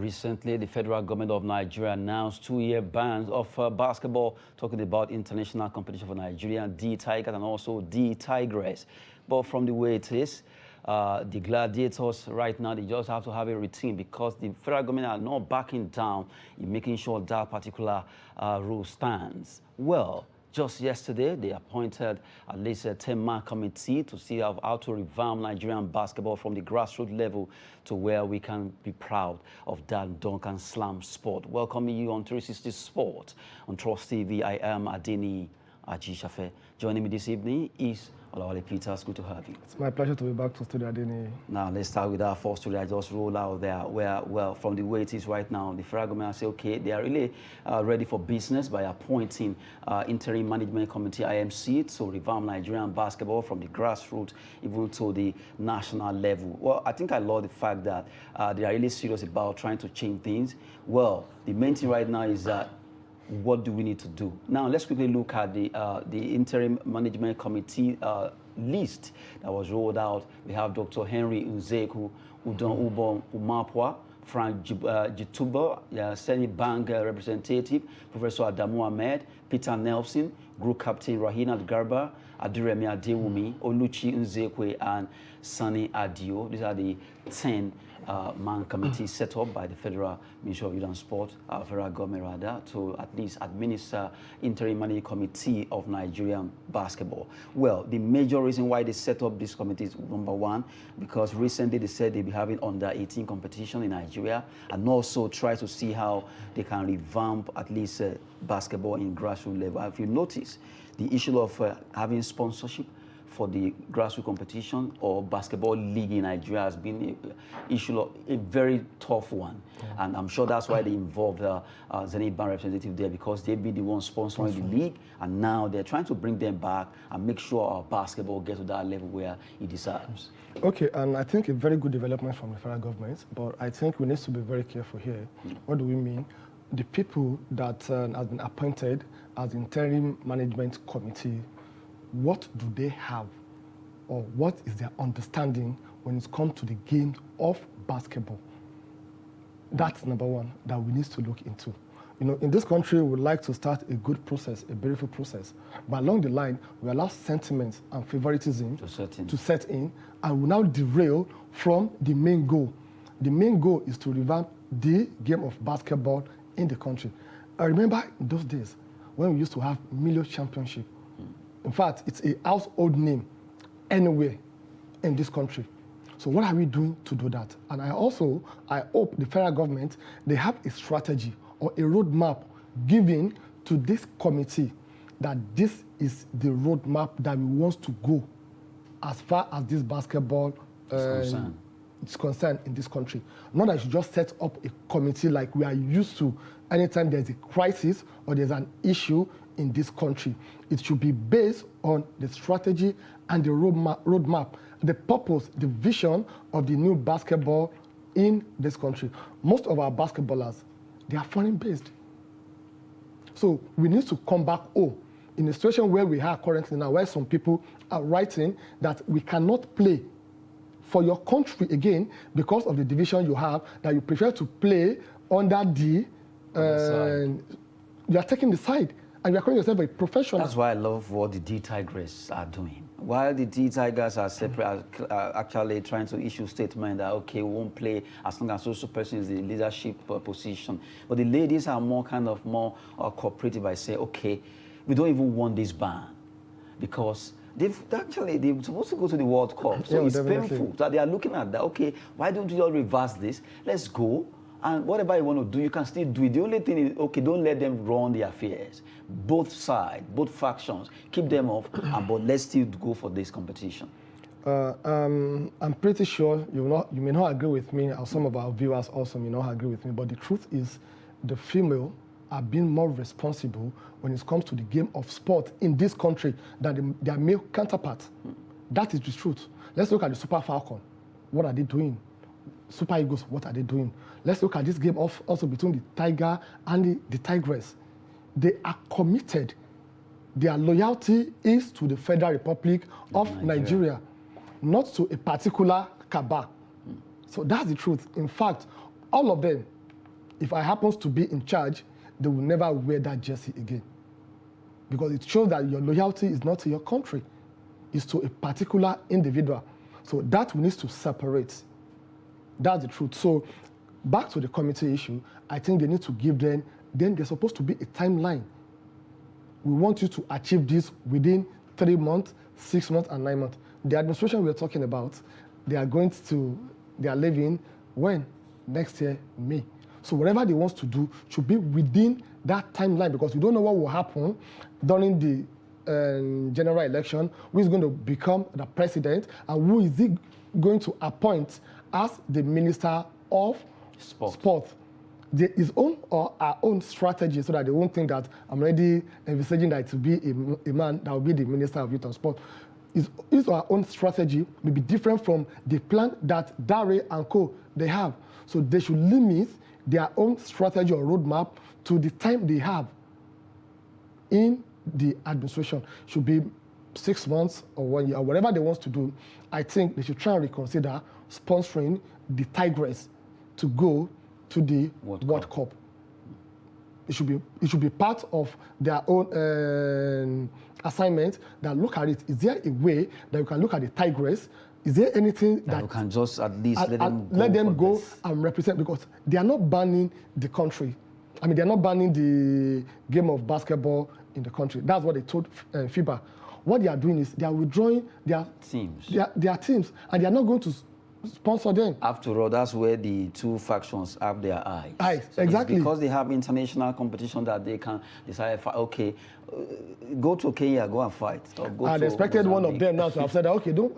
Recently, the federal government of Nigeria announced 2-year bans of basketball, talking about international competition for Nigeria, the Tigers and also the Tigress. But from the way it is, the Gladiators right now, they just have to have a routine because the federal government are not backing down in making sure that particular rule stands. Well, just yesterday, they appointed at least a 10-man committee to see how to revamp Nigerian basketball from the grassroots level to where we can be proud of that dunk and slam sport. Welcoming you on 360 Sport on Trust TV. I am Adeni Ajishafe. Joining me this evening is Olawale Peters. Good to have you. It's my pleasure to be back to Studio Adeni. Now, let's start with our first story I just rolled out there, where, well, from the way it is right now, the federal government say, okay, they are really ready for business by appointing Interim Management Committee, IMC, to revamp Nigerian basketball from the grassroots even to the national level. Well, I think I love the fact that they are really serious about trying to change things. Well, the main thing right now is that what do we need to do? Now, let's quickly look at the Interim Management Committee list that was rolled out. We have Dr. Henry Nzeku, Udon Ubon Umapwa, Frank Jituba, Senate Bank representative, Professor Adamu Ahmed, Peter Nelson, Group Captain Rahina Garba, Adiremi Adewumi, Oluchi Nzekwe, and Sani Adio. These are the 10-man committee set up by the Federal Ministry of Youth and Sport, federal government rather, to at least administer Interim Management Committee of Nigerian basketball. Well, the major reason why they set up this committee is, number one, because recently they said they'll be having under-18 competition in Nigeria, and also try to see how they can revamp at least basketball in grassroots level. If you notice, the issue of having sponsorship for the grassroots competition or basketball league in Nigeria has been a very tough one. Yeah. And I'm sure that's why they involved Zenith Bank representative there, because they've been the ones sponsoring the league, and now they're trying to bring them back and make sure our basketball gets to that level where it deserves. Okay, and I think a very good development from the federal government, but I think we need to be very careful here. What do we mean? The people that have been appointed as interim management committee, what do they have, or what is their understanding when it comes to the game of basketball? That's number one that we need to look into. You know, in this country, we would like to start a good process, a beautiful process. But along the line, we allow sentiments and favoritism to set in, and we now derail from the main goal. The main goal is to revamp the game of basketball in the country. I remember in those days when we used to have Milo Championship. In fact, it's a household name anywhere in this country. So what are we doing to do that? And I hope the federal government, they have a strategy or a roadmap given to this committee that this is the roadmap that we want to go as far as this basketball is concerned in this country. Not that you just set up a committee like we are used to anytime there's a crisis or there's an issue in this country. It should be based on the strategy and the roadmap, the purpose, the vision of the new basketball in this country. Most of our basketballers, they are foreign-based. So we need to come back in a situation where we are currently now, where some people are writing that we cannot play for your country again because of the division you have, that you prefer to play under the, you are taking the side. And you are calling yourself a professional. That's why I love what the D Tigers are doing. While the D Tigers are separate, actually trying to issue statement that, okay, we won't play as long as also person is the leadership position. But the ladies are more cooperative by saying, okay, we don't even want this ban because they're supposed to go to the World Cup. So it's painful that they are looking at that. Okay, why don't you all reverse this? Let's go. And whatever you want to do, you can still do it. The only thing is, okay, don't let them run the affairs. Both sides, both factions, keep them off, but let's still go for this competition. I'm pretty sure you may not agree with me, or some of our viewers also may not agree with me, but the truth is the female are being more responsible when it comes to the game of sport in this country than their male counterparts. That is the truth. Let's look at the Super Falcon. What are they doing? Super Eagles, what are they doing? Let's look at this game also between the Tiger and the Tigress. They are committed. Their loyalty is to the Federal Republic of Nigeria, not to a particular cabal. So that's the truth. In fact, all of them, if I happens to be in charge, they will never wear that jersey again. Because it shows that your loyalty is not to your country, it's to a particular individual. So that we need to separate. That's the truth. So back to the committee issue, I think they need to give them, then there's supposed to be a timeline. We want you to achieve this within 3 months, 6 months, and 9 months. The administration we're talking about, they are leaving when? Next year, May. So whatever they want to do should be within that timeline, because we don't know what will happen during the general election, who is going to become the president, and who is he going to appoint as the Minister of Sport. His own or our own strategy, so that they won't think that I'm already envisaging that it will be a man that will be the Minister of Youth and Sport. His or our own strategy may be different from the plan that Dare and co. they have. So they should limit their own strategy or roadmap to the time they have in the administration. Should be 6 months or 1 year, or whatever they want to do. I think they should try and reconsider sponsoring the Tigress to go to the World Cup. It should be part of their own assignment. That look at it. Is there a way that you can look at the Tigress? Is there anything that you can just at least let them go and represent? Because they are not banning the country. I mean, they are not banning the game of basketball in the country. That's what they told FIBA. What they are doing is they are withdrawing their teams. Their teams, and they are not going to sponsor them. After all, that's where the two factions have their eyes. So exactly. It's because they have international competition that they can decide, okay, go to Kenya, go and fight. Or go I expected Mozambique. one of them now to have said, okay, no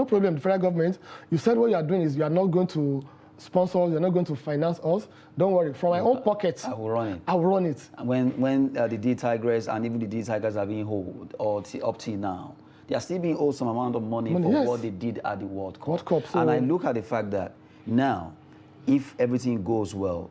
problem, the federal government. You said what you are doing is you are not going to sponsor us, you're not going to finance us. Don't worry, from my own pocket, I will run it. I will run it. When the D Tigers and even the D Tigers are being held, or up till now, they are still being owed some amount of money for yes. what they did at the World Cup. So and I look at the fact that now, if everything goes well,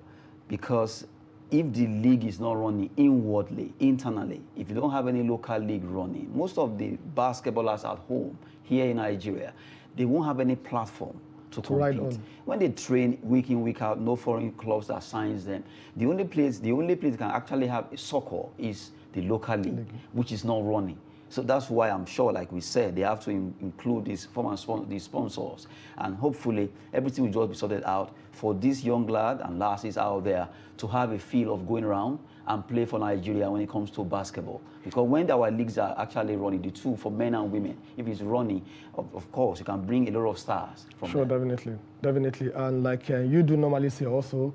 because if the league is not running inwardly, internally, if you don't have any local league running, most of the basketballers at home here in Nigeria, they won't have any platform to compete. When they train week in, week out, no foreign clubs that signs them. The only place they can actually have soccer is the local league, which is not running. So that's why I'm sure, like we said, they have to include these sponsors, and hopefully everything will just be sorted out for this young lad and lasses out there to have a feel of going around and play for Nigeria when it comes to basketball. Because when our leagues are actually running, the two for men and women, if it's running, of course, you can bring a lot of stars from Sure, there. definitely. And like you do normally say also,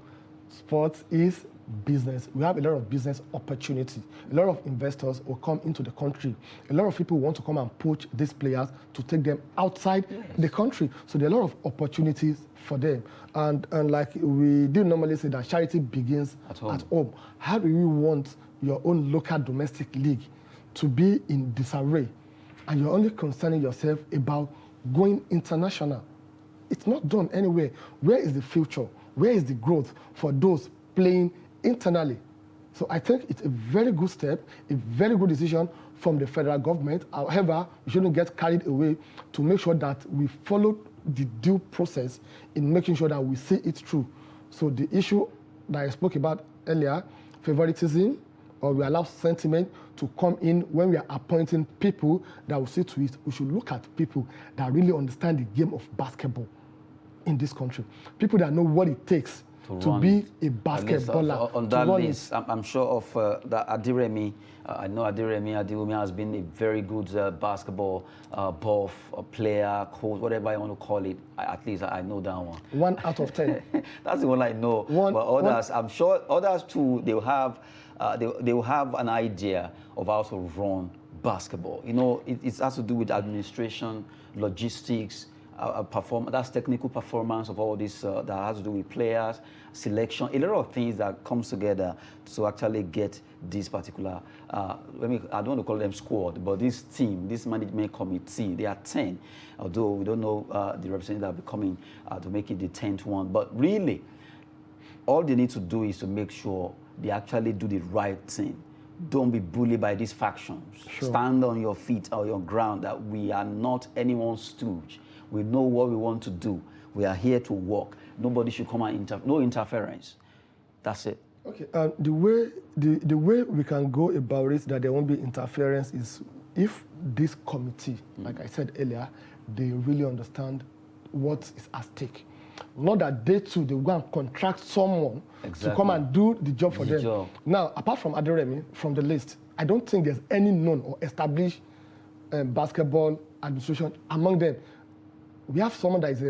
sports is business. We have a lot of business opportunity. A lot of investors will come into the country. A lot of people want to come and poach these players to take them outside the country. So there are a lot of opportunities for them. And like we do normally say that charity begins at home. How do you want your own local domestic league to be in disarray, and you're only concerning yourself about going international? It's not done anywhere. Where is the future? Where is the growth for those playing internally? So I think it's a very good step, a very good decision from the federal government. However, we shouldn't get carried away to make sure that we follow the due process in making sure that we see it through. So the issue that I spoke about earlier, favoritism, or we allow sentiment to come in when we are appointing people that will see to it. We should look at people that really understand the game of basketball in this country. People that know what it takes to be a basketballer. On that list, I'm sure of that Adiremi. I know Adiremi Adiwumi has been a very good basketball buff, player, coach, whatever you want to call it. At least I know that one. 1 out of 10. That's the one I know. But others, I'm sure others too, they will have an idea of how to run basketball. You know, it has to do with administration, logistics, that's technical performance of all this that has to do with players, selection, a lot of things that comes together to actually get this particular, I don't want to call them squad, but this team, this management committee, they are 10, although we don't know the representatives that will be coming to make it the 10th one. But really, all they need to do is to make sure they actually do the right thing. Don't be bullied by these factions. Sure. Stand on your feet or your ground that we are not anyone's stooge. We know what we want to do. We are here to work. Nobody should come and no interference. That's it. Okay, the way we can go about it that there won't be interference is if this committee, like I said earlier, they really understand what is at stake. Not that they too, they go and contract someone to come and do the job for them. Now, apart from Aderemi, from the list, I don't think there's any known or established basketball administration among them. We have someone that is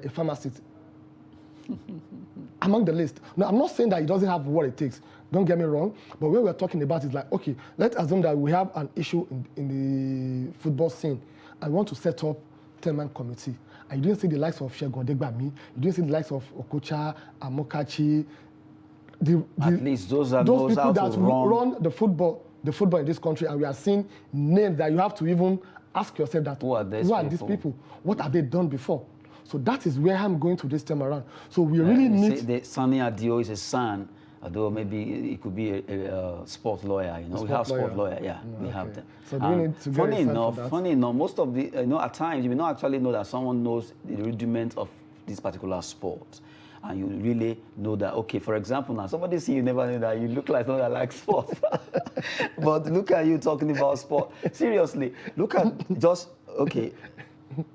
a pharmacist among the list. Now, I'm not saying that he doesn't have what it takes. Don't get me wrong. But what we're talking about is like, okay, let's assume that we have an issue in the football scene. I want to set up 10-man committee. And you didn't see the likes of Shegun Odegbami. You didn't see the likes of Okocha, Amokachi. At least those people that run the football in this country. And we are seeing names that you have to even ask yourself that who are these people? What have they done before? So that is where I'm going to this time around. So we really need... Sunny Adio is a son, although maybe it could be a sport lawyer. You know, we have sport lawyer. Yeah, we have them. So do we need to get funny enough, most of the, at times you may not actually know that someone knows the rudiment of this particular sport. And you really know that, okay, for example, now somebody see you never knew that you look like someone that likes sport. But look at you talking about sport. Seriously, look at okay,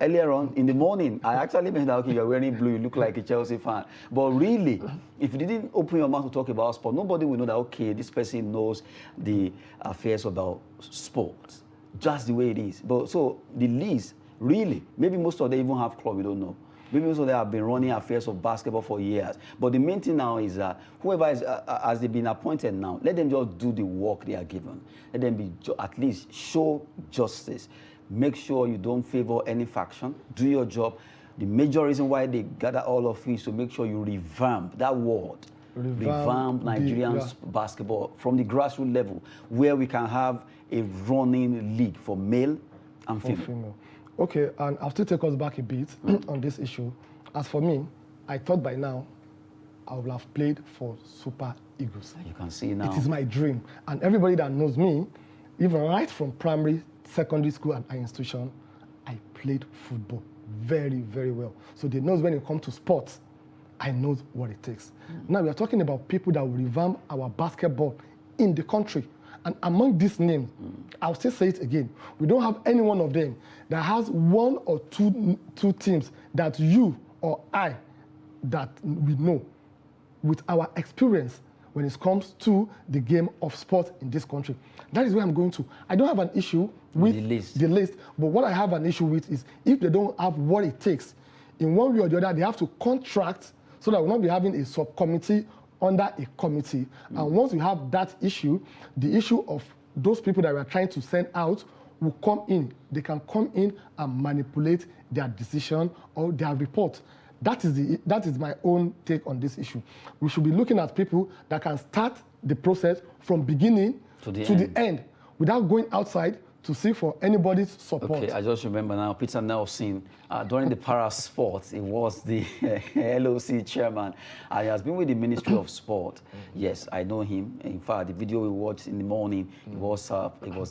earlier on in the morning, I actually mentioned that, okay, you're wearing blue, you look like a Chelsea fan. But really, if you didn't open your mouth to talk about sport, nobody will know that, okay, this person knows the affairs about sports, just the way it is. But so the least, really, maybe most of them even have club, we don't know. Maybe also they have been running affairs of basketball for years. But the main thing now is that whoever is, has they been appointed now, let them just do the work they are given. Let them be at least show justice. Make sure you don't favor any faction. Do your job. The major reason why they gather all of you is to make sure you revamp that word. Revamp Nigerian basketball from the grassroots level, where we can have a running league for male and female. Okay, and I'll still take us back a bit on this issue. As for me, I thought by now I would have played for Super Eagles. You can see now. It is my dream. And everybody that knows me, even right from primary, secondary school and high institution, I played football very, very well. So they know when it comes to sports, I know what it takes. Now we are talking about people that will revamp our basketball in the country. And among these names, I'll still say it again, we don't have any one of them that has one or two teams that you or I that we know with our experience when it comes to the game of sport in this country. That is where I'm going to. I don't have an issue with the list, but what I have an issue with is if they don't have what it takes, in one way or the other, they have to contract so that we'll not be having a subcommittee under a committee. And once we have that issue, the issue of those people that we are trying to send out will come in. They can come in and manipulate their decision or their report. That is my own take on this issue. We should be looking at people that can start the process from beginning to the end without going outside to seek for anybody's support. Okay, I just remember now, Peter Nelson, during the para sports, he was the LOC chairman. And he has been with the Ministry of Sport. Yes, I know him. In fact, the video we watched in the morning, he was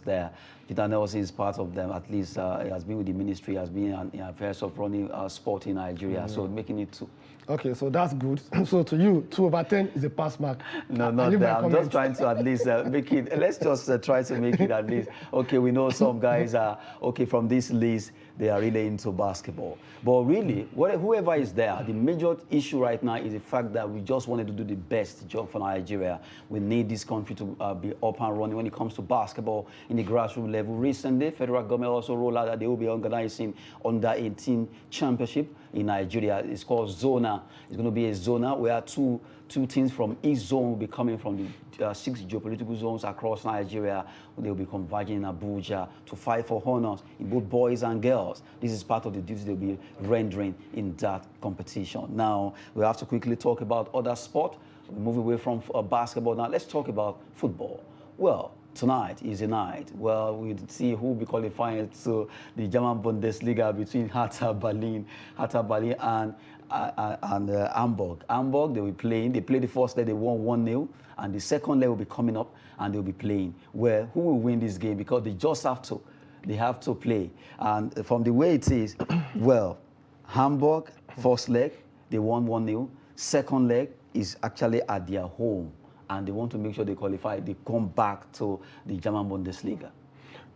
there. Peter Nelson is part of them. At least he has been with the ministry, has been in affairs of running sport in Nigeria. So making it two. Okay, so that's good. So to you, 2/10 is a pass mark. No, not that. I'm just trying to at least make it. Let's just try to make it at least. Okay, we know some guys are, okay, from this list, they are really into basketball. But really, whoever is there, the major issue right now is the fact that we just wanted to do the best job for Nigeria. We need this country to be up and running when it comes to basketball in the grassroots level. Recently, federal government also rolled out that they will be organizing under-18 championship in Nigeria. It's called Zona. It's going to be a Zona where two teams from each zone will be coming from the 6 geopolitical zones across Nigeria. They will be converging in Abuja to fight for honors in both boys and girls. This is part of the duties they'll be rendering in that competition. Now, we have to quickly talk about other sport. We move away from basketball. Now, let's talk about football. Well, tonight is a night. Well, we'll see who will be qualifying to the German Bundesliga between Hertha Berlin and Hamburg. Hamburg, they will be playing. They played the first leg, they won 1-0. And the second leg will be coming up, and they'll be playing. Well, who will win this game? Because they just have to. They have to play. And from the way it is, well, Hamburg, first leg, they won 1-0. second leg is actually at their home, and they want to make sure they qualify. They come back to the German Bundesliga.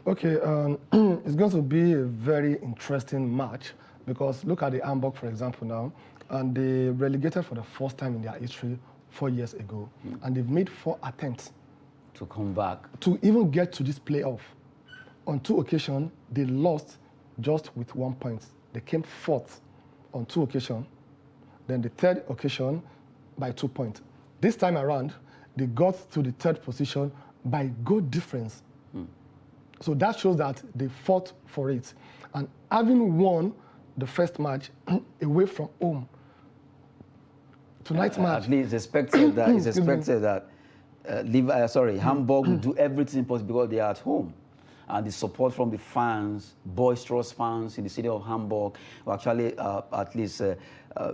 Okay, it's going to be a very interesting match because look at the Hamburg, for example, now, and they relegated for the first time in their history 4 years ago, and they've made 4 attempts to come back, to even get to this playoff. On 2 occasions, they lost just with 1 point. They came 4th on 2 occasions. Then the 3rd occasion by 2 points. This time around, they got to the 3rd position by goal difference. So that shows that they fought for it. And having won the first match away from home, tonight's match... At least expected that, it's expected that Hamburg will do everything possible because they are at home. And the support from the fans, boisterous fans in the city of Hamburg, will actually at least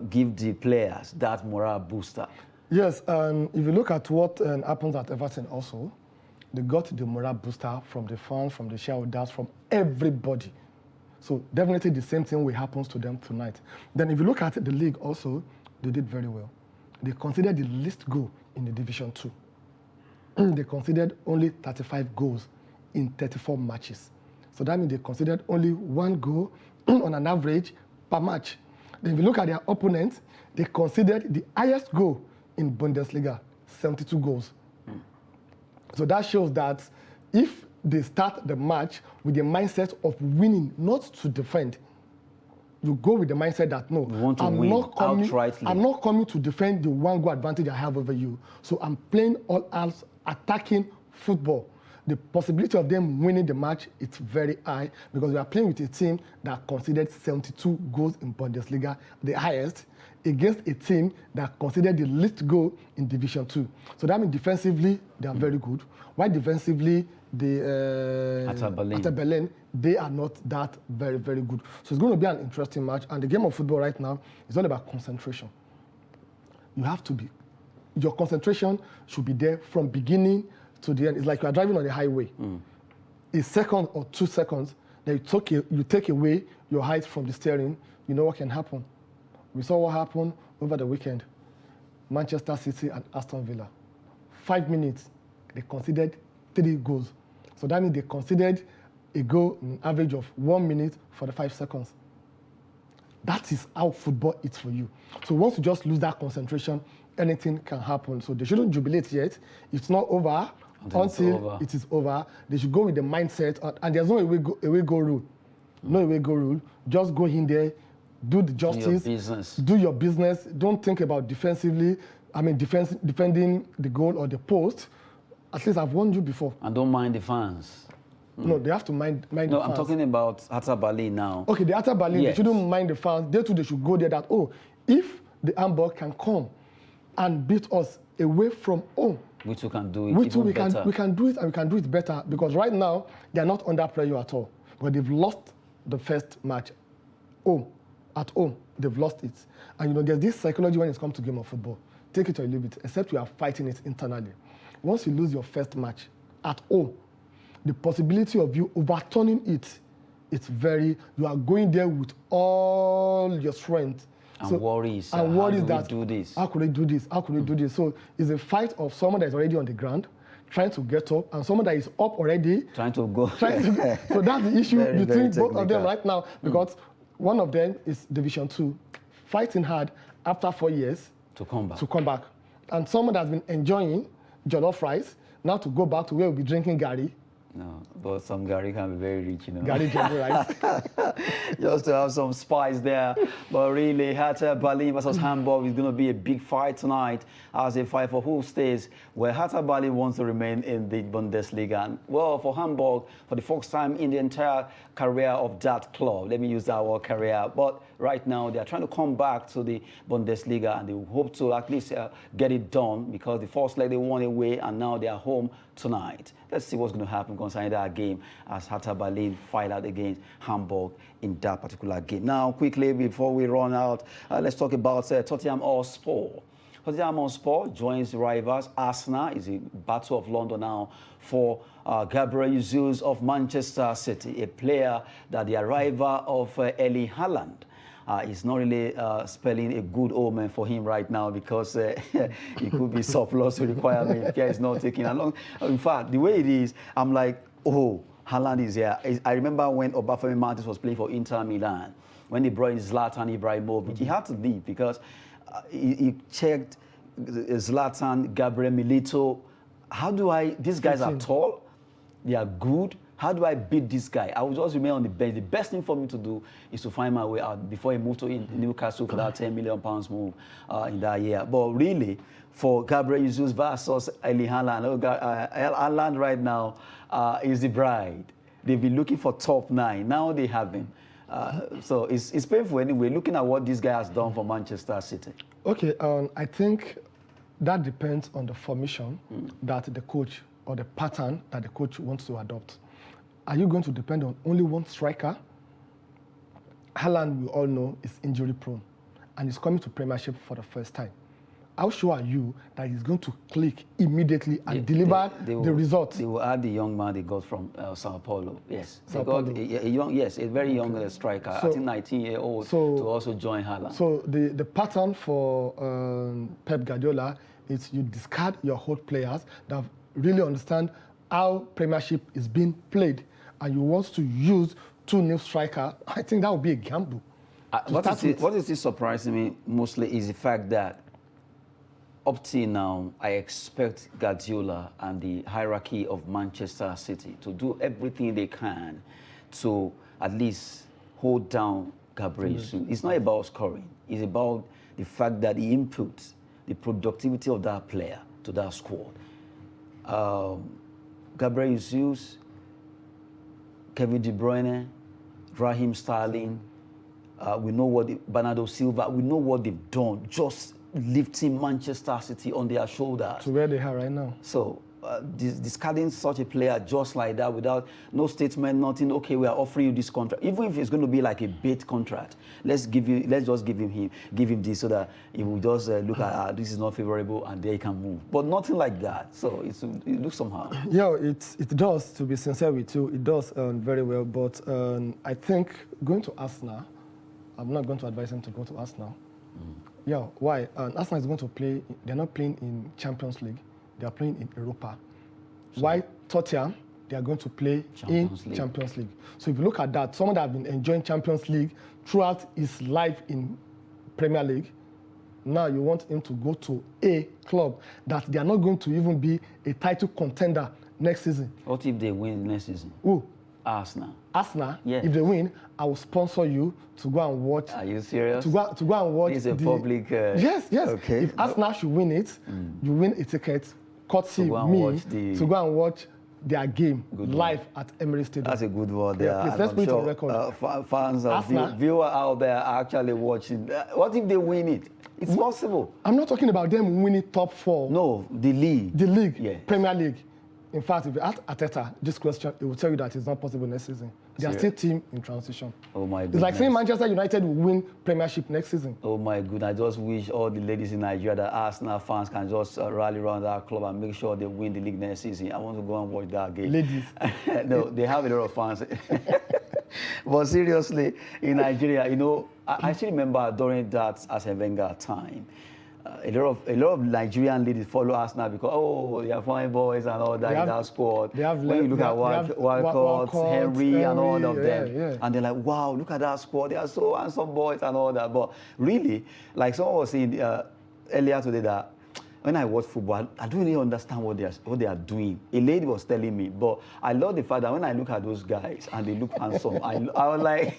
give the players that morale booster. Yes, and if you look at what happens at Everton also, they got the morale booster from the fans, from the shareholders, from everybody. So definitely the same thing will happen to them tonight. Then if you look at the league also, they did very well. They considered the least goal in the Division 2. They considered only 35 goals in 34 matches. So that means they considered only 1 goal on an average per match. Then if you look at their opponents, they considered the highest goal in Bundesliga, 72 goals. So that shows that if they start the match with the mindset of winning, not to defend, you go with the mindset that, no, I'm not coming to defend the 1 goal advantage I have over you. So I'm playing all out attacking football. The possibility of them winning the match is very high because we are playing with a team that considered 72 goals in Bundesliga, the highest, against a team that considered the least goal in Division 2. So that means defensively, they are very good. While defensively, at Berlin, they are not that very, very good. So it's going to be an interesting match. And the game of football right now is all about concentration. You have to be, your concentration should be there from beginning to the end. It's like you are driving on the highway. A second or 2 seconds, then you take away your height from the steering, you know what can happen. We saw what happened over the weekend. Manchester City and Aston Villa. 5 minutes, they considered 3 goals. So that means they considered a goal in average of 1 minute for the 5 seconds. That is how football is for you. So once you just lose that concentration, anything can happen. So they shouldn't jubilate yet. It's not over until it is over. They should go with the mindset, and there's no away goal rule. No away goal rule. Just go in there, do the justice, do your business. Don't think about defending the goal or the post. At least I've warned you before. And don't mind the fans. No, they have to mind the fans. No, I'm talking about Hertha Berlin now. Okay, the Hertha Berlin, they shouldn't mind the fans. They too, they should go there that, if the Hamburg can come and beat us away from home, we too can do it we can do it, and we can do it better, because right now, they are not under pressure at all. But they've lost the first match at home. They've lost it. And there's this psychology when it comes to game of football. Take it or leave it, except you are fighting it internally. Once you lose your first match at home, the possibility of you overturning it, you are going there with all your strength. And worries. And worries that, do this? How could I do this? How could I do this? So it's a fight of someone that is already on the ground, trying to get up, and someone that is up already. Trying to go. So that's the issue between both of them right now, because one of them is Division 2, fighting hard after 4 years to come back. And someone that's been enjoying jollof rice, now to go back to where we'll be drinking Gary. No, but some Gary can be very rich, Gary jollof rice. Just to have some spice there. But really, Hertha Berlin versus Hamburg is going to be a big fight tonight, as a fight for who stays, where Hertha Berlin wants to remain in the Bundesliga. And, well, for Hamburg, for the first time in the entire career of that club, let me use that word, career, but right now they are trying to come back to the Bundesliga, and they hope to at least get it done, because the first leg they won away, and now they are home tonight. Let's see what's going to happen concerning that game, as Hertha Berlin fight out against Hamburg in that particular game. Now, quickly, before we run out, let's talk about Tottenham Hotspur. Tottenham Hotspur joins rivals Arsenal. It's a battle of London now for Gabriel Jesus of Manchester City, a player that the arrival of Erling Haaland it's not really spelling a good omen for him right now because he could be surplus to requirement if care is not taking along. In fact, the way it is, I'm like, oh, Haaland is here. I remember when Obafemi Martins was playing for Inter Milan, when they brought in Zlatan Ibrahimovic, he had to leave because he checked Zlatan, Gabriel Milito. How do these guys are tall, they are good. How do I beat this guy? I will just remain on the bench. The best thing for me to do is to find my way out before I move to Newcastle for that £10 million move in that year. But really, for Gabriel Jesus versus Erling Haaland, Haaland right now is the bride. They've been looking for top 9. Now they have him. So it's painful anyway, looking at what this guy has done for Manchester City. Okay, I think that depends on the formation that the coach or the pattern that the coach wants to adopt. Are you going to depend on only one striker? Haaland, we all know, is injury prone and is coming to Premiership for the first time. How sure are you that he's going to click immediately and deliver the results? They will add the young man they got from Sao Paulo. Yes, they got a very young striker, I think 19-year-old, to also join Haaland. So the pattern for Pep Guardiola is you discard your old players that really understand how Premiership is being played, and you want to use 2 new strikers. I think that would be a gamble. What is surprising me mostly is the fact that up till now, I expect Guardiola and the hierarchy of Manchester City to do everything they can to at least hold down Gabriel Jesus. It's not about scoring. It's about the fact that he inputs the productivity of that player to that squad. Gabriel Jesus, Kevin De Bruyne, Raheem Sterling, we know what Bernardo Silva, we know what they've done, just lifting Manchester City on their shoulders. To where they are right now. So discarding such a player just like that without no statement, nothing, okay, we are offering you this contract. Even if it's going to be like a bait contract, let's just give him this so that he will just look at this is not favorable and they can move. But nothing like that. So it looks somehow. Yeah, it does, to be sincere with you, it does very well. But I think going to Arsenal, I'm not going to advise him to go to Arsenal. Yeah, why? Arsenal is going to play, they're not playing in Champions League, they are playing in Europa. Why Tottenham, they are going to play in Champions League. So if you look at that, someone that has been enjoying Champions League throughout his life in Premier League, now you want him to go to a club that they are not going to even be a title contender next season. What if they win next season? Who? Arsenal. Arsenal, yes. If they win, I will sponsor you to go and watch. Are you serious? To go and watch. It's a public. Yes. Okay. If Arsenal should win it, you win a ticket, courtesy me, to go and watch their game live at Emirates Stadium. That's a good word there. Yeah, please, let's put it on record. Fans of viewers out there are actually watching. What if they win it? It's possible. I'm not talking about them winning top 4. No, the league. The league, yeah. Premier League. In fact, if you ask Arteta this question, it will tell you that it's not possible next season. They are still team in transition. Oh my goodness. It's like saying Manchester United will win Premiership next season. Oh my goodness. I just wish all the ladies in Nigeria, that Arsenal fans can just rally around that club and make sure they win the league next season. I want to go and watch that game. Ladies. No, they have a lot of fans. But seriously, in Nigeria, you know, I still remember during that Arsene Wenger time, a lot of Nigerian ladies follow us now because they are fine boys and all that in that squad. When you look at Walcott, Henry, and all of them, and they're like, wow, look at that squad. They are so handsome boys and all that. But really, like someone was saying earlier today, that when I watch football, I don't really understand what they are doing. A lady was telling me, but I love the fact that when I look at those guys and they look handsome, I was like.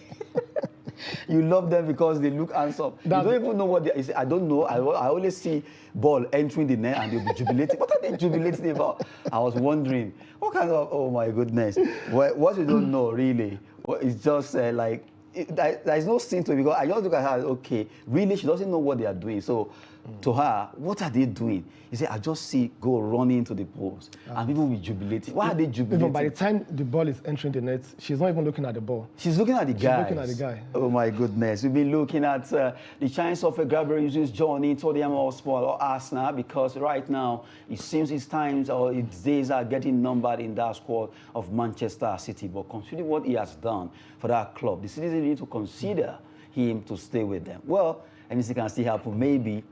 You love them because they look handsome. You don't even know what they are. I don't know. I always see ball entering the net and they'll be jubilating. What are they jubilating about? I was wondering, what kind of, oh my goodness. What you don't know, really, it's just like, there's no sin to it because I just look at her, okay, really, she doesn't know what they are doing. So to her, what are they doing? You say, I just see go running into the post and people will be jubilating. Why are they jubilating? Even by the time the ball is entering the net, she's not even looking at the ball. She's looking at the guy. She's looking at the guy. Oh my goodness. We've been looking at the chance of a Gabriel Jesus joining Tottenham Hotspur or Arsenal because right now it seems his times or his days are getting numbered in that squad of Manchester City. But considering what he has done for that club, the citizens need to consider him to stay with them. Well, anything can still happen. Maybe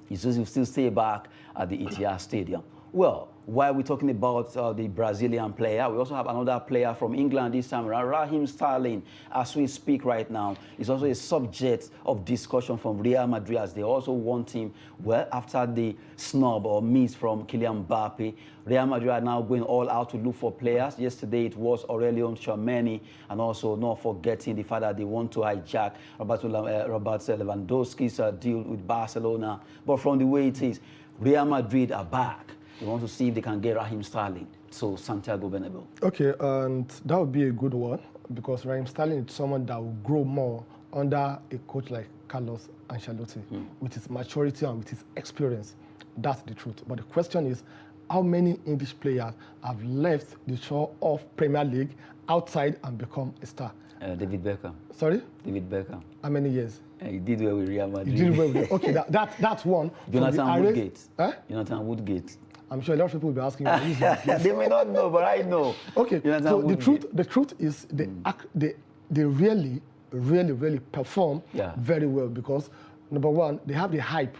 he's just will still stay back at the Etihad Stadium. Well, while we're talking about the Brazilian player, we also have another player from England this time around, Raheem Sterling. As we speak right now, is also a subject of discussion from Real Madrid, as they also want him, well, after the snub or miss from Kylian Mbappe. Real Madrid are now going all out to look for players. Yesterday it was Aurelien Tchouameni, and also not forgetting the fact that they want to hijack Robert Lewandowski's deal with Barcelona. But from the way it is, Real Madrid are back. They want to see if they can get Raheem Sterling to Santiago Bernabeu. Okay, and that would be a good one, because Raheem Sterling is someone that will grow more under a coach like Carlos Ancelotti, with his maturity and with his experience. That's the truth. But the question is, how many English players have left the shore of Premier League outside and become a star? David Beckham. Sorry? David Beckham. How many years? He did well with Real Madrid. He did well with Okay, that's one. Jonathan Woodgate. Eh? Jonathan Woodgate. I'm sure a lot of people will be asking me. They may not know, but I know. Okay, so the truth is they really, really, really perform very well, because, number one, they have the hype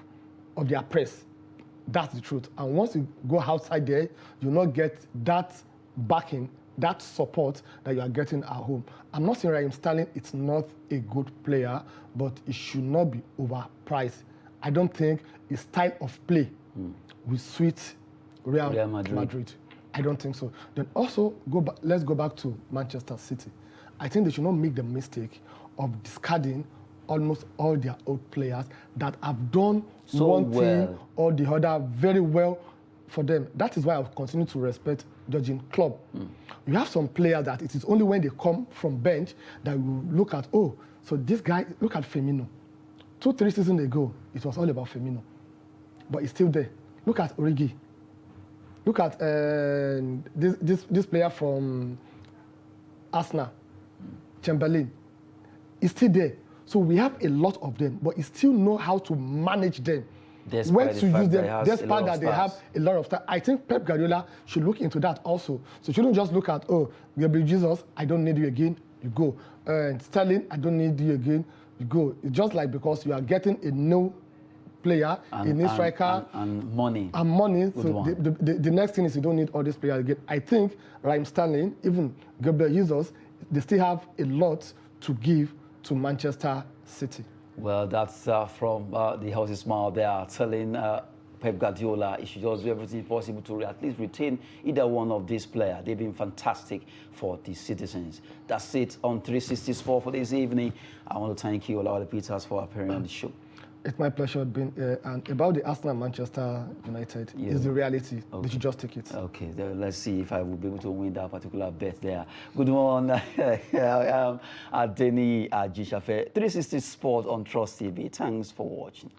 of their press. That's the truth. And once you go outside there, you not get that backing, that support that you are getting at home. I'm not saying Raheem Sterling is not a good player, but it should not be overpriced. I don't think his style of play will suit Real Madrid. I don't think so. Then also, let's go back to Manchester City. I think they should not make the mistake of discarding almost all their old players that have done one thing or the other very well for them. That is why I continue to respect Jurgen Klopp. You have some players that it is only when they come from bench that you look at, oh, so this guy, look at Firmino. 2-3 seasons ago, it was all about Firmino. But he's still there. Look at Origi. Look at this player from Arsenal, Chamberlain. He's still there. So we have a lot of them, but he still know how to manage them. When to use them, despite that they have a lot of time. I think Pep Guardiola should look into that also. So you shouldn't just look at, oh, Gabriel Jesus, I don't need you again, you go. Sterling, I don't need you again, you go. It's just like because you are getting a new player, a new striker, and money. And money. So the next thing is you don't need all these players again. I think Raheem Sterling, even Gabriel Jesus, they still have a lot to give to Manchester City. Well, that's from the house's mouth. They are telling Pep Guardiola he should just do everything possible to at least retain either one of these players. They've been fantastic for the citizens. That's it on 360 Sport for this evening. I want to thank you, Olawale Peters, for appearing on the show. It's my pleasure being here. And about the Arsenal Manchester United, is the reality. Okay. They should just take it. Okay, let's see if I will be able to win that particular bet there. Good morning. I am Adeni Ajishafe, 360 Sport on Trust TV. Thanks for watching.